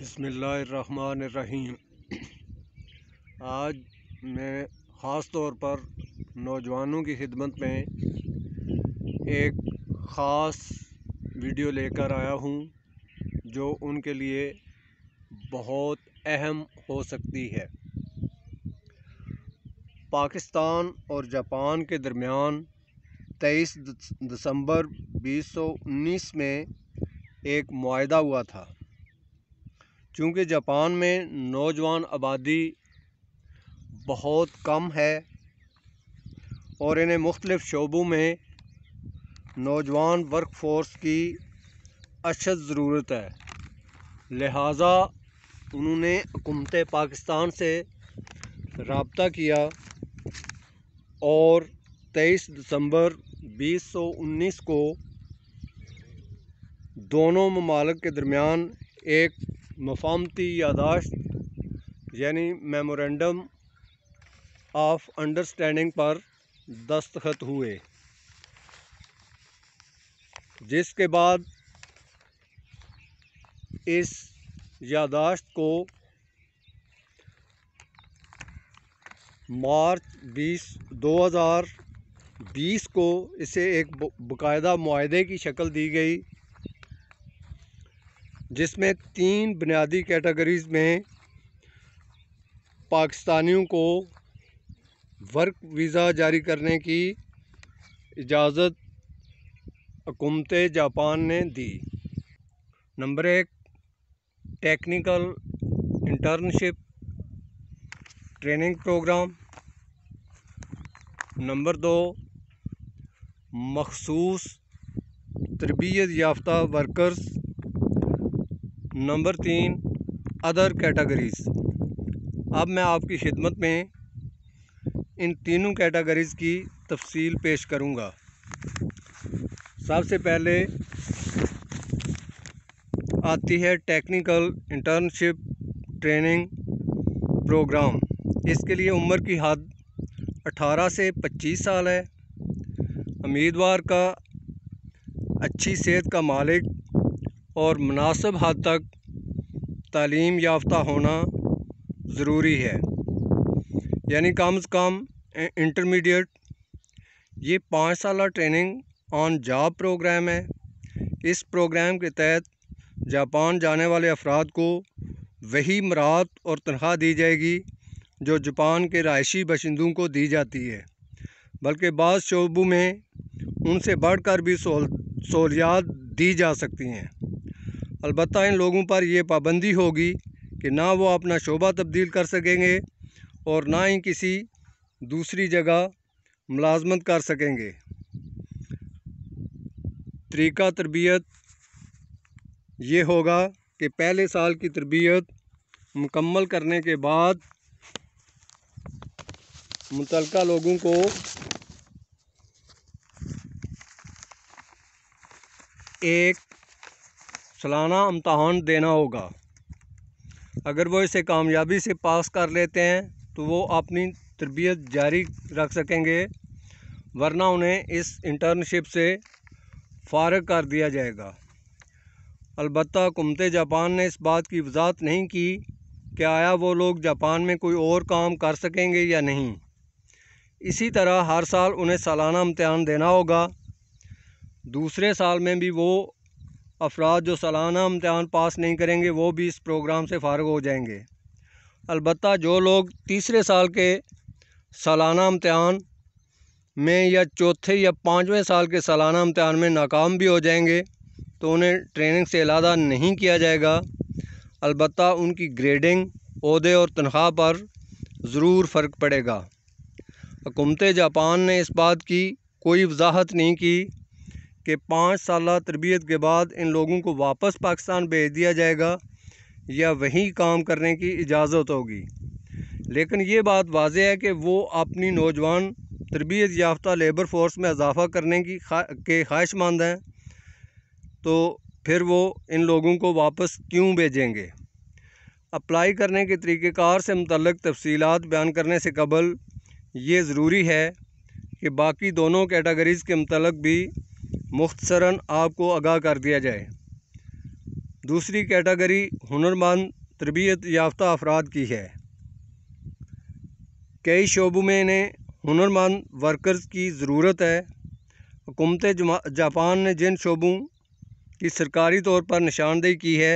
बिस्मिल्लाहिर्रहमानिर्रहीम। आज मैं ख़ास तौर पर नौजवानों की खिदमत में एक ख़ास वीडियो लेकर आया हूँ जो उनके लिए बहुत अहम हो सकती है। पाकिस्तान और जापान के दरमियान 23 दिसंबर 2019 में एक मुआहदा हुआ था। चूँकि जापान में नौजवान आबादी बहुत कम है और इन्हें मुख्तलिफ़ शोबों में नौजवान वर्कफोर्स की अशद ज़रूरत है, लिहाजा उन्होंने हुकूमत पाकिस्तान से रब्ता किया और 23 दिसंबर 2019 को दोनों ममालिक के दरमियान एक मफाहमती यादाश्त यानी मेमोरेंडम ऑफ अंडरस्टैंडिंग पर दस्तखत हुए, जिसके बाद इस यादाश्त को मार्च 2020 को इसे एक बाकायदा मुआहदे की शक्ल दी गई, जिसमें 3 बुनियादी कैटेगरीज़ में पाकिस्तानियों को वर्क वीज़ा जारी करने की इजाज़त हुकूमत जापान ने दी। Number 1, technical internship training programme. Number 2, मखसूस तरबियत याफ्ता वर्कर्स। Number 3, other categories. अब मैं आपकी खिदमत में इन तीनों कैटेगरीज़ की तफसील पेश करूँगा। सबसे पहले आती है टेक्निकल इंटर्नशिप ट्रेनिंग प्रोग्राम। इसके लिए उम्र की हद 18 से 25 साल है। उम्मीदवार का अच्छी सेहत का मालिक और मुनासिब हद तक तालीम याफ्ता होना ज़रूरी है, यानी कम से कम इंटरमीडिएट। ये 5 साल ट्रेनिंग ऑन जॉब प्रोग्राम है। इस प्रोग्राम के तहत जापान जाने वाले अफराद को वही मराहत और तनख्वाह दी जाएगी जो जापान के रहायशी बाशिंदों को दी जाती है, बल्कि बाज़ शोबों में उनसे बढ़कर भी सहूलियात दी जा सकती हैं। अलबत्ता इन लोगों पर यह पाबंदी होगी कि ना वो अपना शोबा तब्दील कर सकेंगे और ना ही किसी दूसरी जगह मुलाजमत कर सकेंगे। तरीका तरबियत ये होगा कि पहले साल की तरबियत मुकम्मल करने के बाद मुतल्लिका लोगों को एक सालाना इम्तहान देना होगा। अगर वो इसे कामयाबी से पास कर लेते हैं तो वो अपनी तरबियत जारी रख सकेंगे, वरना उन्हें इस इंटर्नशिप से फ़ारिग कर दिया जाएगा। अलबत्ता हुकूमत जापान ने इस बात की वज़ाहत नहीं की कि आया वो लोग जापान में कोई और काम कर सकेंगे या नहीं। इसी तरह हर साल उन्हें सालाना इम्तहान देना होगा। दूसरे साल में भी वो अफराद जो सालाना इम्तहान पास नहीं करेंगे वो भी इस प्रोग्राम से फ़ारिग हो जाएंगे। अलबत्ता जो लोग तीसरे साल के सालाना इम्तहान में या चौथे या 5वें साल के सालाना इम्तहान में नाकाम भी हो जाएंगे तो उन्हें ट्रेनिंग से अलहदा नहीं किया जाएगा। अलबत्ता उनकी ग्रेडिंग, ओहदे और तनख्वाह पर ज़रूर फ़र्क पड़ेगा। हुकूमत जापान ने इस बात की कोई वजाहत नहीं की कि 5 साल तरबियत के बाद इन लोगों को वापस पाकिस्तान भेज दिया जाएगा या वहीं काम करने की इजाज़त होगी, लेकिन ये बात वाज़ेह है कि वो अपनी नौजवान तरबियत याफ्ता लेबर फोर्स में इजाफ़ा करने की ख्वाहिशमंद हैं, तो फिर वो इन लोगों को वापस क्यों भेजेंगे। अप्लाई करने के तरीक़ेकार से मुतल्लिक़ तफसीलात बयान करने से कबल ये ज़रूरी है कि बाकी दोनों कैटेगरीज़ के मुतल्लिक़ भी मुख्तसरन आपको आगाह कर दिया जाए। दूसरी कैटेगरी हुनरमंद तरबियत याफ्ता अफराद की है। कई शोबों में इन्हें हुनरमंद वर्कर्स की ज़रूरत है। हुकूमत जापान ने जिन शोबों की सरकारी तौर पर निशानदेही की है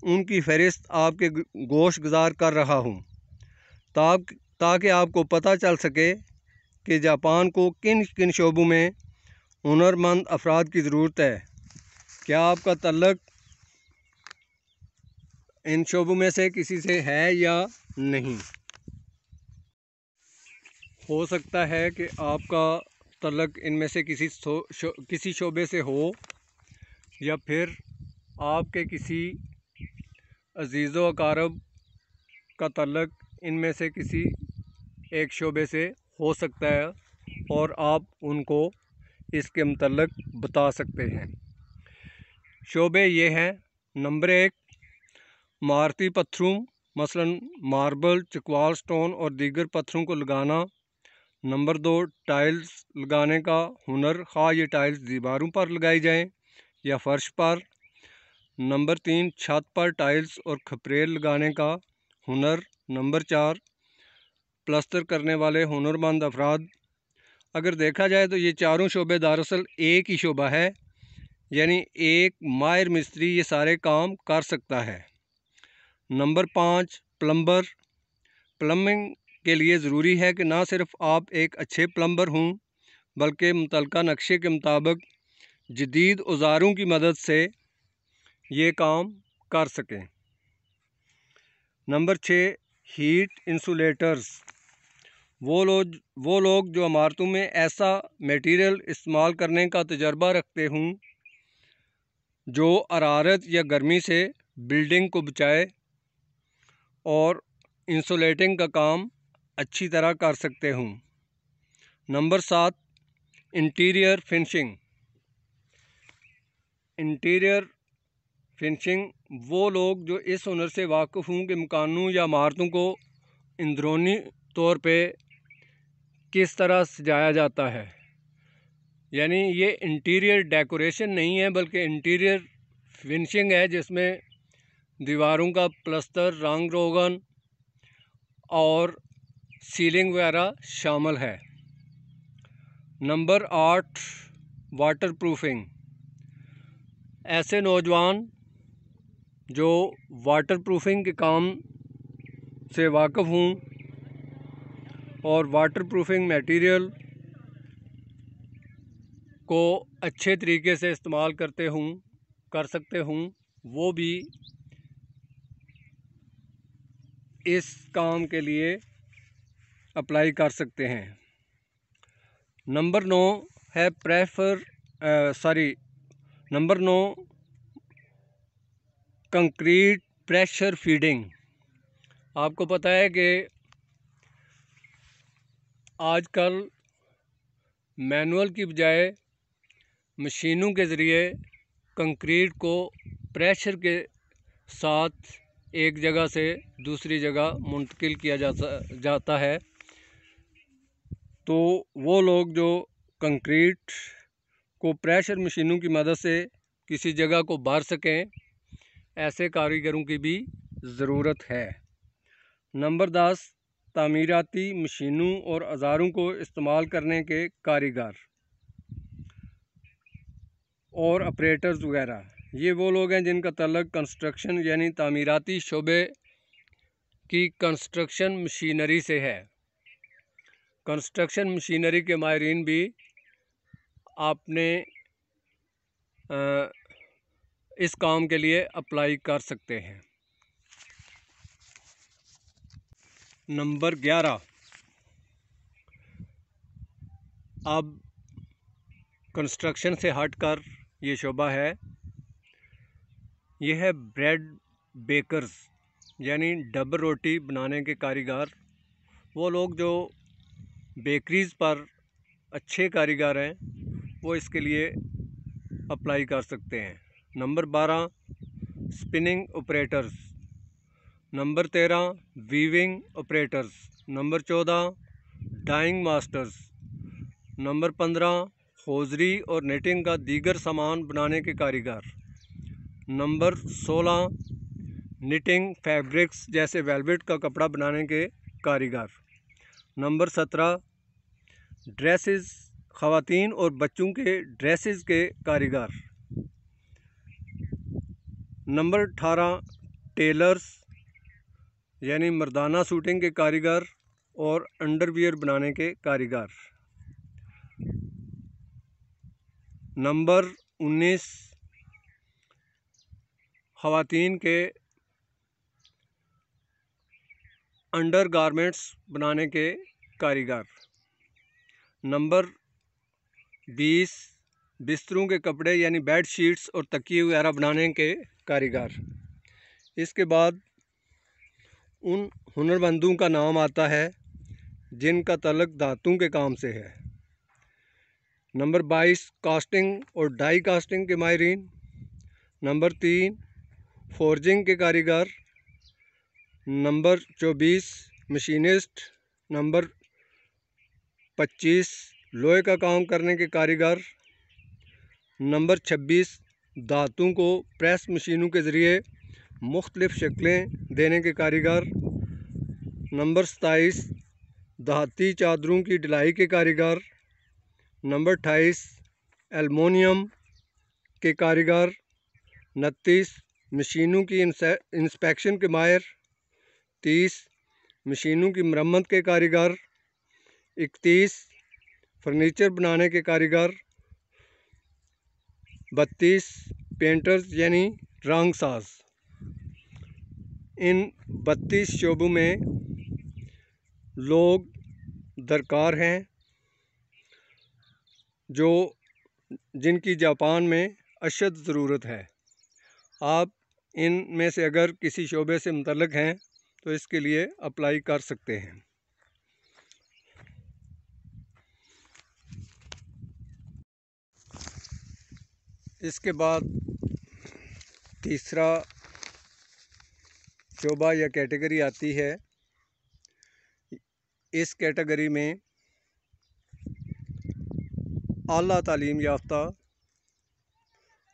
उनकी फहरिस्त आपके गोश गुजार कर रहा हूँ ताकि आपको पता चल सके कि जापान को किन किन शोबों में हुनरमंद अफराद की ज़रूरत है। क्या आपका तल्लुक़ इन शोबों में से किसी से है या नहीं। हो सकता है कि आपका तल्लुक़ इनमें से किसी शोबे से हो या फिर आपके किसी अजीज़ व अकारब का तल्लुक़ इनमें से किसी एक शोबे से हो सकता है और आप उनको इसके मुतल्लिक़ बता सकते हैं। शोबे ये हैं, नंबर 1 इमारती पत्थरों मसलन मार्बल, चकवाल स्टोन और दीगर पत्थरों को लगाना। नंबर 2 टाइल्स लगाने का हुनर, ख़ास ये टाइल्स दीवारों पर लगाई जाएं या फ़र्श पर। नंबर 3 छत पर टाइल्स और खपरेल लगाने का हुनर। नंबर 4 प्लस्तर करने वाले हुनरमंद अफराद। अगर देखा जाए तो ये चारों शोबे दरअसल एक ही शोबा है, यानी एक माहिर मिस्त्री ये सारे काम कर सकता है। Number 5 plumber. प्लम्बिंग के लिए ज़रूरी है कि ना सिर्फ आप एक अच्छे प्लम्बर हों बल्कि मुतल्लिका नक्शे के मुताबिक जदीद औज़ारों की मदद से ये काम कर सकें। Number 6 heat insulators. वो लोग जो इमारतों में ऐसा मटेरियल इस्तेमाल करने का तजर्बा रखते हों जो हरारत या गर्मी से बिल्डिंग को बचाए और इंसुलेटिंग का काम अच्छी तरह कर सकते हों। Number 7 interior finishing. Interior finishing वो लोग जो इस हुनर से वाकिफ़ हों कि मकानों या इमारतों को अंदरूनी तौर पे किस तरह सजाया जाता है, यानी ये इंटीरियर डेकोरेशन नहीं है बल्कि इंटीरियर फिनिशिंग है जिसमें दीवारों का प्लस्तर, रंग रोगन और सीलिंग वगैरह शामिल है। Number 8 water proofing. ऐसे नौजवान जो वाटर प्रूफिंग के काम से वाकिफ़ हों और वाटर प्रूफिंग मटेरियल को अच्छे तरीके से इस्तेमाल कर सकते हों, वो भी इस काम के लिए अप्लाई कर सकते हैं। नंबर 9 है नंबर 9 कंक्रीट प्रेशर फीडिंग। आपको पता है कि आजकल मैनुअल की बजाय मशीनों के ज़रिए कंक्रीट को प्रेशर के साथ एक जगह से दूसरी जगह मुंतकिल किया जाता है। तो वो लोग जो कंक्रीट को प्रेशर मशीनों की मदद से किसी जगह को भर सकें, ऐसे कारीगरों की भी ज़रूरत है। नंबर 10 तामीराती मशीनों और औज़ारों को इस्तेमाल करने के कारीगर और ऑपरेटर्स वगैरह। ये वो लोग हैं जिनका तल्लुक़ कंस्ट्रक्शन यानी तामीराती शोबे की कंस्ट्रक्शन मशीनरी से है। कंस्ट्रक्शन मशीनरी के माहिरीन भी आपने इस काम के लिए अप्लाई कर सकते हैं। नंबर 11 अब कंस्ट्रक्शन से हटकर ये शोबा है, यह है ब्रेड बेकर्स यानी डबल रोटी बनाने के कारीगर। वो लोग जो बेकरीज़ पर अच्छे कारीगर हैं वो इसके लिए अप्लाई कर सकते हैं। Number 12 spinning operators. Number 13 weaving operators. Number 14 dyeing masters. Number 15 hosiery और नेटिंग का दीगर सामान बनाने के कारीगर। नंबर 16 निटिंग फैब्रिक्स जैसे वेलवेट का कपड़ा बनाने के कारीगर। नंबर 17 ड्रेसेस ख़वातीन और बच्चों के ड्रेसेस के कारीगर। नंबर 18 टेलर्स यानी मर्दाना सूटिंग के कारीगर और अंडरवियर बनाने के कारीगर। नंबर 19 ख़वातीन के अंडर गारमेंट्स बनाने के कारीगर। नंबर 20 बिस्तरों के कपड़े यानी बेड शीट्स और तकिए वगैरह बनाने के कारीगर। इसके बाद उन हुनरमंदों का नाम आता है जिनका तल्लुक़ धातु के काम से है। नंबर 22 कास्टिंग और डाई कास्टिंग के माहिरीन। नंबर 3 फोर्जिंग के कारीगर। Number 24 machinist. नंबर 25 लोहे का काम करने के कारीगर। नंबर 26 धातु को प्रेस मशीनों के ज़रिए मुख्तलिफ़ शक्लें देने के कारीगर। नंबर 27 धाती चादरों की ढलाई के कारीगर। नंबर 28 एल्युमिनियम के कारीगर। 29 मशीनों की इंस्पेक्शन के माहिर। 30 मशीनों की मरम्मत के कारीगर। 31 फर्नीचर बनाने के कारीगर। 32 पेंटर्स यानी रंगसाज। इन 32 शोबों में लोग दरकार हैं जिनकी जापान में अशद ज़रूरत है। आप इन में से अगर किसी शोबे से मुतल्लिक़ हैं तो इसके लिए अप्लाई कर सकते हैं। इसके बाद तीसरा शोबा या कैटेगरी आती है। इस कैटेगरी में आला तालीम याफ्ता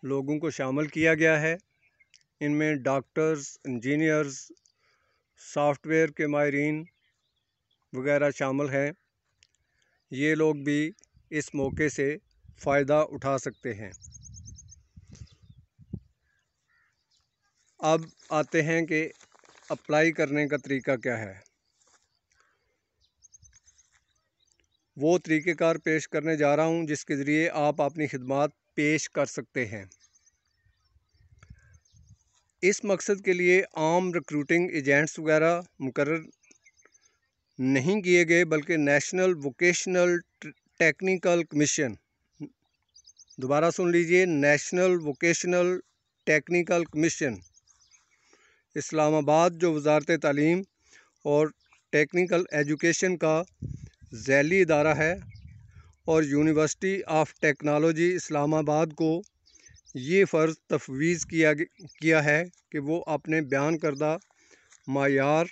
लोगों को शामिल किया गया है। इनमें डॉक्टर्स, इंजीनियर्स, सॉफ्टवेयर के माहिरीन वगैरह शामिल हैं। ये लोग भी इस मौके से फ़ायदा उठा सकते हैं। अब आते हैं कि अप्लाई करने का तरीका क्या है। वो तरीक़ेकार पेश करने जा रहा हूँ जिसके ज़रिए आप अपनी खिदमात पेश कर सकते हैं। इस मकसद के लिए आम रिक्रूटिंग एजेंट्स वगैरह मुकर्रर नहीं किए गए, बल्कि नेशनल वोकेशनल टेक्निकल कमीशन, दोबारा सुन लीजिए, national vocational technical commission Islamabad, जो वज़ारत तालीम और टेक्निकल एजुकेशन का ज़ैली इदारा है, और यूनिवर्सिटी ऑफ टेक्नोलॉजी इस्लामाबाद को ये फ़र्ज़ तफ़वीज़ किया है कि वो अपने बयान करदा मायार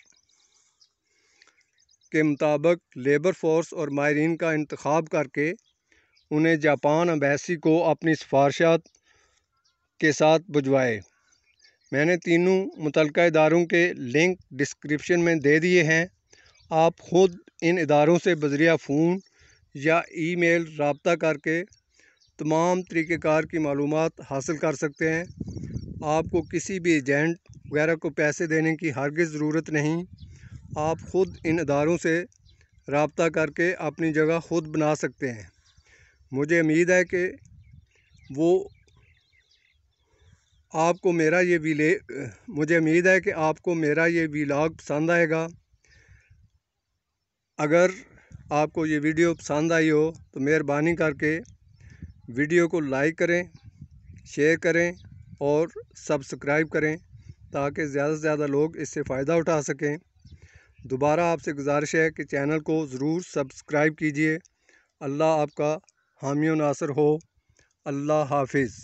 के मुताबिक लेबर फोर्स और माहिरीन का इंतखाब करके उन्हें जापान एम्बेसी को अपनी सिफारिशात के साथ भिजवाए। मैंने तीनों मुतल्लिका इदारों के लिंक डिस्क्रिप्शन में दे दिए हैं। आप ख़ुद इन इदारों से बज़रिया फ़ोन या ईमेल रब्ता करके तमाम तरीक़ेकार की मालूमात हासिल कर सकते हैं। आपको किसी भी एजेंट वगैरह को पैसे देने की हरगिज़ ज़रूरत नहीं। आप ख़ुद इन इदारों से रब्ता करके अपनी जगह ख़ुद बना सकते हैं। मुझे उम्मीद है कि आपको मेरा ये व्लॉग पसंद आएगा। अगर आपको ये वीडियो पसंद आई हो तो मेहरबानी करके वीडियो को लाइक करें, शेयर करें और सब्सक्राइब करें ताकि ज़्यादा से ज़्यादा लोग इससे फ़ायदा उठा सकें। दोबारा आपसे गुजारिश है कि चैनल को ज़रूर सब्सक्राइब कीजिए। अल्लाह आपका हामी व नासर हो। अल्लाह हाफिज़।